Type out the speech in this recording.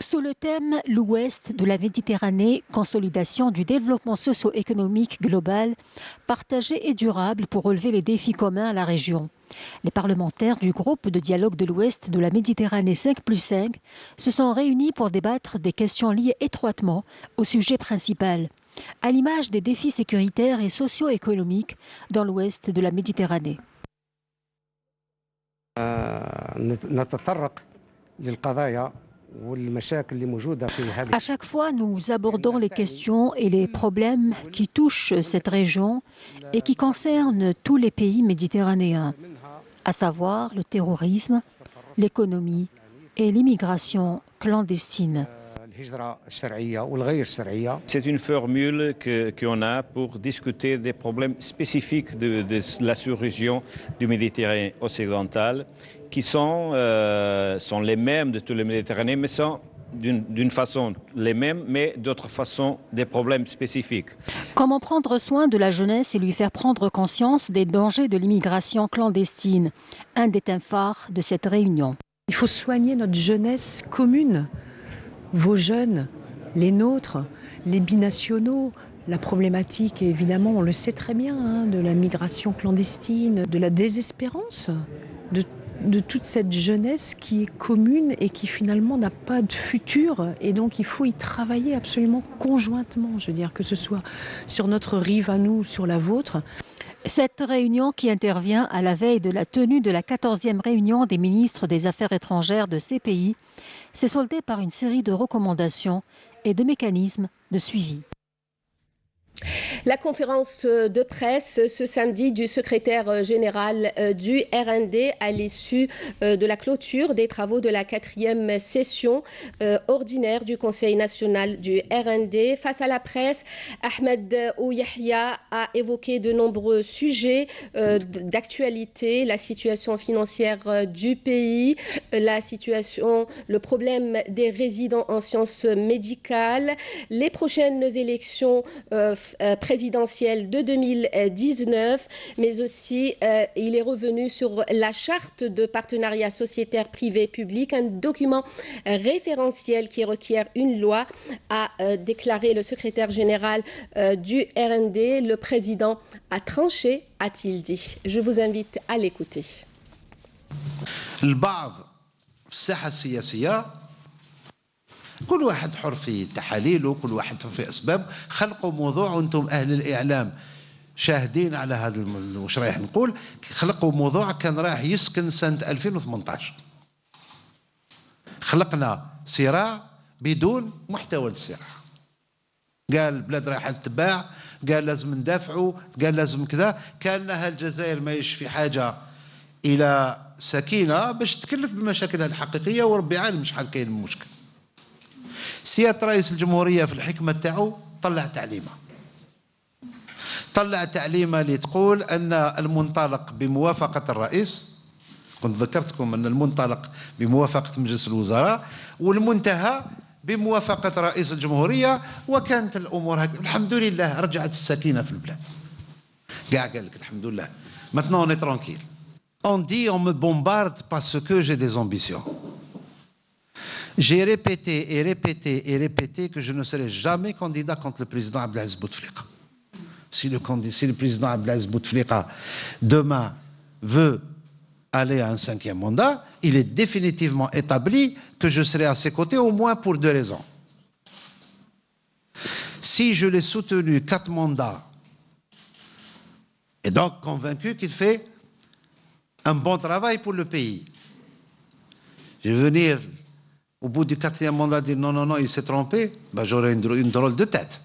Sous le thème L'Ouest de la Méditerranée, consolidation du développement socio-économique global, partagé et durable pour relever les défis communs à la région. Les parlementaires du groupe de dialogue de l'Ouest de la Méditerranée 5+5 se sont réunis pour débattre des questions liées étroitement au sujet principal, à l'image des défis sécuritaires et socio-économiques dans l'Ouest de la Méditerranée. À chaque fois, nous abordons les questions et les problèmes qui touchent cette région et qui concernent tous les pays méditerranéens, à savoir le terrorisme, l'économie et l'immigration clandestine. C'est une formule qu'on a pour discuter des problèmes spécifiques de la sous-région du Méditerranée occidentale, qui sont les mêmes de toute la Méditerranée, mais sont d'une façon les mêmes, mais d'autre façon des problèmes spécifiques. Comment prendre soin de la jeunesse et lui faire prendre conscience des dangers de l'immigration clandestine, un des thèmes phares de cette réunion. Il faut soigner notre jeunesse commune. Vos jeunes, les nôtres, les binationaux, la problématique, évidemment, on le sait très bien, de la migration clandestine, de la désespérance, de toute cette jeunesse qui est commune et qui finalement n'a pas de futur. Et donc il faut y travailler absolument conjointement, je veux dire, que ce soit sur notre rive à nous, sur la vôtre. Cette réunion qui intervient à la veille de la tenue de la 14e réunion des ministres des Affaires étrangères de ces pays s'est soldée par une série de recommandations et de mécanismes de suivi. La conférence de presse ce samedi du secrétaire général du RND à l'issue de la clôture des travaux de la 4e session ordinaire du Conseil national du RND. Face à la presse, Ahmed Ouyahia a évoqué de nombreux sujets d'actualité, la situation financière du pays, le problème des résidents en sciences médicales, les prochaines élections présidentielle de 2019, mais aussi il est revenu sur la charte de partenariat sociétaire privé-public, un document référentiel qui requiert une loi, a déclaré le secrétaire général du RND. Le président a tranché, a-t-il dit. Je vous invite à l'écouter. كل واحد حر في تحاليله، كل واحد حر في أسباب. خلقوا موضوع وأنتم أهل الإعلام شاهدين على هذا واش رايح نقول. خلقوا موضوع كان رايح يسكن سنة 2018. خلقنا صراع بدون محتوى للصراع. قال البلاد رايحة تتباع، قال لازم ندافعوا، قال لازم كذا. كان لها الجزائر ماهيش في حاجة إلى سكينة باش تكلف بمشاكلها الحقيقية، وربي عالم شحال كاين المشكل. سيادة رئيس الجمهورية في الحكمة تاعو طلع تعليمة اللي تقول أن المنطلق بموافقة الرئيس، كنت ذكرتكم أن المنطلق بموافقة مجلس الوزراء والمنتهى بموافقة رئيس الجمهورية، وكانت الأمور هكذا. الحمد لله رجعت السكينة في البلاد. قال لك الحمد لله. Maintenant on est tranquille. On dit on me bombarde parce que j'ai des ambitions. J'ai répété et répété et répété que je ne serai jamais candidat contre le président Abdelaziz Bouteflika. Si le président Abdelaziz Bouteflika demain veut aller à un 5e mandat, il est définitivement établi que je serai à ses côtés au moins pour 2 raisons. Si je l'ai soutenu 4 mandats et donc convaincu qu'il fait un bon travail pour le pays, je vais venir au bout du 4e mandat dire non, il s'est trompé, ben j'aurai une drôle de tête.